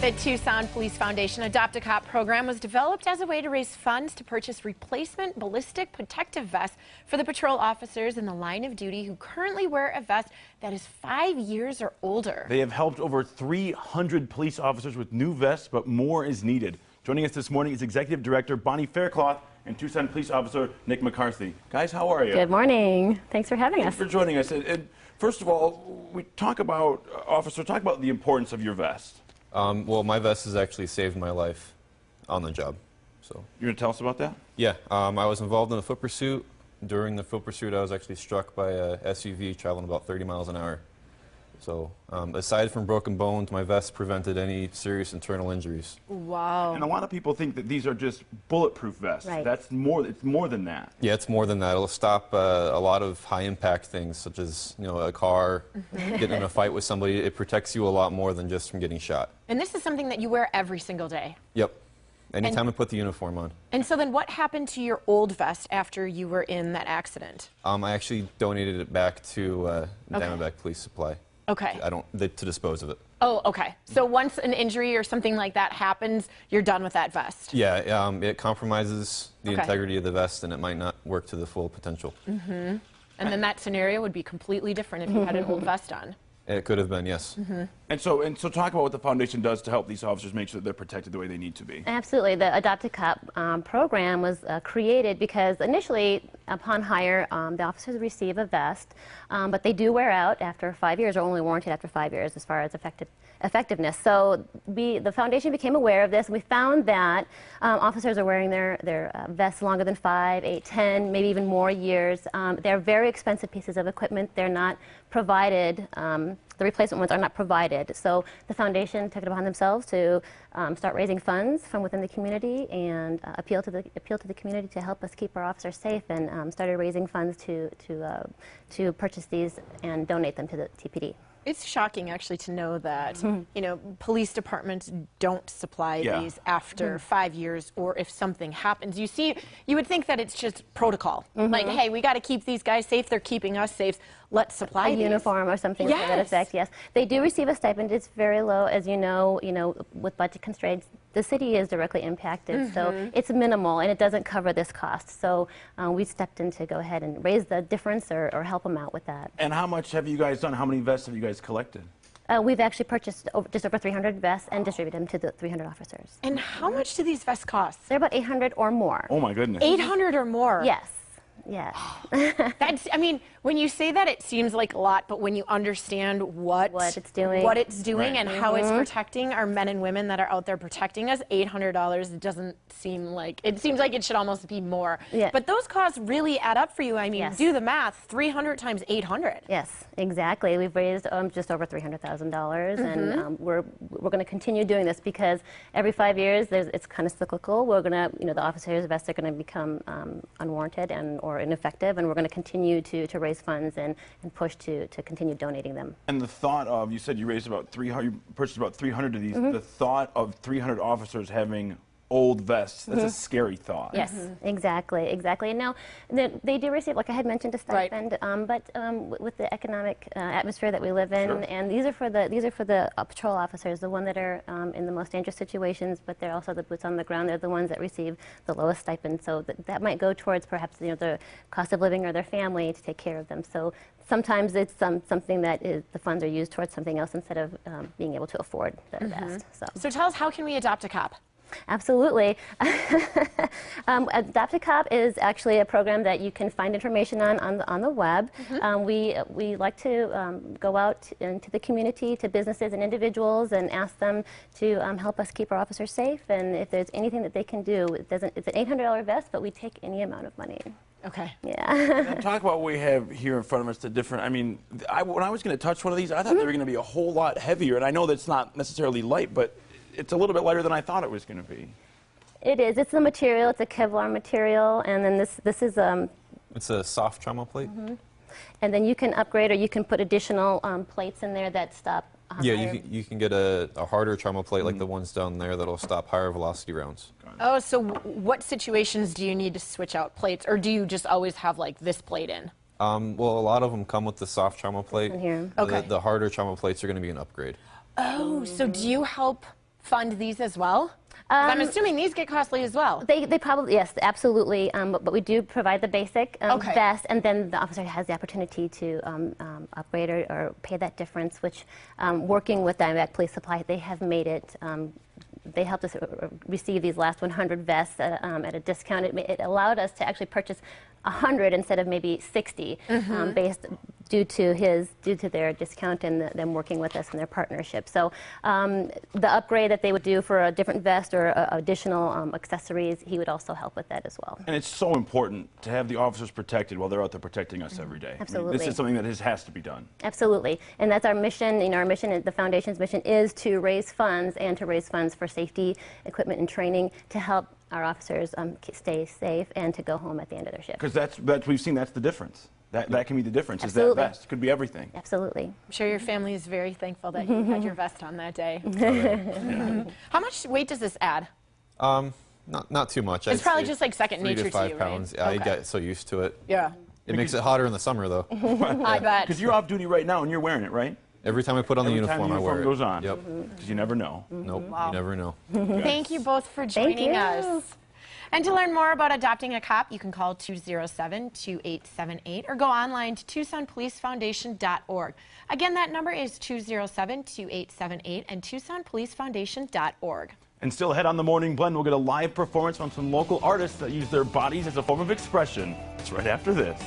The Tucson Police Foundation Adopt a Cop program was developed as a way to raise funds to purchase replacement ballistic protective vests for the patrol officers in the line of duty who currently wear a vest that is 5 years or older. They have helped over 300 police officers with new vests, but more is needed. Joining us this morning is Executive Director Bonnie Faircloth and Tucson Police Officer Nick McCarthy. Guys, how are you? Good morning. Thanks for having us. Thanks for joining us. And first of all, we talk about, talk about the importance of your vest. Well, my vest has actually saved my life on the job. So You're going to tell us about that? yeah, I was involved in a foot pursuit. During the foot pursuit, I was actually struck by a SUV traveling about 30 miles an hour. So aside from broken bones, my vest prevented any serious internal injuries. Wow. And a lot of people think that these are just bulletproof vests. Right. It's more than that. Yeah, it's more than that. It'll stop a lot of high-impact things, such as a car, getting in a fight with somebody. It protects you a lot more than just from getting shot. And this is something that you wear every single day. Yep. Anytime I put the uniform on. And so then what happened to your old vest after you were in that accident? I actually donated it back to Diamondback Police Supply. Okay. To dispose of it. Oh, okay. So once an injury or something like that happens, you're done with that vest? Yeah, it compromises the Okay. integrity of the vest, and it might not work to the full potential. And then that scenario would be completely different if you had an old vest on. It could have been, yes. And so talk about what the foundation does to help these officers make sure that they're protected the way they need to be. Absolutely. The Adopt a Cop program was created because initially, upon hire, the officers receive a vest, but they do wear out after 5 years, or only warranted after 5 years as far as effectiveness. So the foundation became aware of this, and we found that officers are wearing their vests longer than 5, 8, 10, maybe even more years. They're very expensive pieces of equipment. They're not provided. The replacement ones are not provided. So the foundation took it upon themselves to start raising funds from within the community and appeal to the community to help us keep our officers safe, and started raising funds to purchase these and donate them to the TPD. It's shocking, actually, to know that, police departments don't supply these after 5 years, or if something happens. You would think that it's just protocol. Like, hey, we got to keep these guys safe. They're keeping us safe. Let's supply a these. Uniform or something to that effect. Yes, they do receive a stipend. It's very low, as you know. With budget constraints, the city is directly impacted, so it's minimal, and it doesn't cover this cost. So we stepped in to go ahead and raise the difference or help them out with that. And how much have you guys done? How many vests have you guys collected? We've actually purchased just over 300 vests and distributed them to the 300 officers. And how much do these vests cost? They're about 800 or more. Oh my goodness. 800 or more? Yes. Yes. I mean, when you say that, it seems like a lot, but when you understand what it's doing, Right. and how it's protecting our men and women that are out there protecting us, $800 doesn't seem like, it seems like it should almost be more. Yeah. But those costs really add up for you. I mean, Yes. do the math, 300 times 800. Yes, exactly. We've raised just over $300,000, and we're going to continue doing this because every 5 years it's kind of cyclical. We're going to, the officers' vests are going to become unwarranted or ineffective, and we're going to continue to raise funds and push to continue donating them. And the thought of, you said you raised about 300, you purchased about 300 of these. The thought of 300 officers having old vests, that's a scary thought. Yes, exactly. And now they do receive, like I had mentioned, a stipend, but with the economic atmosphere that we live in, and these are for the patrol officers, the ones that are in the most dangerous situations, but they're also the boots on the ground. They're the ones that receive the lowest stipend, so that might go towards perhaps the cost of living or their family to take care of them. So sometimes it's something that the funds are used towards something else instead of being able to afford the vest. So tell us, how can we adopt a cop? Absolutely. Adopt a Cop is actually a program that you can find information on the web. We like to go out into the community, to businesses and individuals, and ask them to help us keep our officers safe. And if there's anything that they can do, it's an $800 vest, but we take any amount of money. Okay. Yeah. Now, talk about what we have here in front of us, the different, I mean, when I was going to touch one of these, I thought they were going to be a whole lot heavier. And I know that's not necessarily light, but it's a little bit lighter than I thought it was going to be. It is. It's the material. It's a Kevlar material, and then this is It's a soft trauma plate. and then you can upgrade, or you can put additional plates in there that stop. Yeah, you can get a harder trauma plate like the ones down there that'll stop higher velocity rounds. Oh, so what situations do you need to switch out plates, or do you just always have like this plate in? Well, a lot of them come with the soft trauma plate. Here. Okay. The harder trauma plates are going to be an upgrade. Oh, so do you help fund these as well? 'Cause I'm assuming these get costly as well. They probably, yes, absolutely. But we do provide the basic vest, and then the officer has the opportunity to upgrade or pay that difference, which working with Diamondback Police Supply, they have made it, they helped us receive these last 100 vests at a discount. It allowed us to actually purchase 100 instead of maybe 60, based due to their discount and them working with us in their partnership. So the upgrade that they would do for a different vest or additional accessories, he would also help with that as well. And it's so important to have the officers protected while they're out there protecting us every day. Absolutely. I mean, this is something that has to be done. Absolutely. And that's our mission. You know, our mission, the foundation's mission, is to raise funds for safety, equipment, and training to help our officers stay safe and to go home at the end of their shift. Because that's we've seen that's the difference. That can be the difference. Absolutely. Is that vest. It could be everything. Absolutely. I'm sure your family is very thankful that you had your vest on that day. How much weight does this add? Not too much. It's probably just like second nature to 3 to 5 you, pounds. right? I get so used to it. Yeah. It makes it hotter in the summer, though. I bet. Because you're off duty right now and you're wearing it, right? Every time I put on the uniform, I wear it. goes on. Yep. Because you never know. Nope. Wow. You never know. Thank you both for joining us. And to learn more about adopting a cop, you can call 207-2878 or go online to TucsonPoliceFoundation.org. Again, that number is 207-2878 and TucsonPoliceFoundation.org. And still ahead on the Morning Blend, we'll get a live performance from some local artists that use their bodies as a form of expression. It's right after this.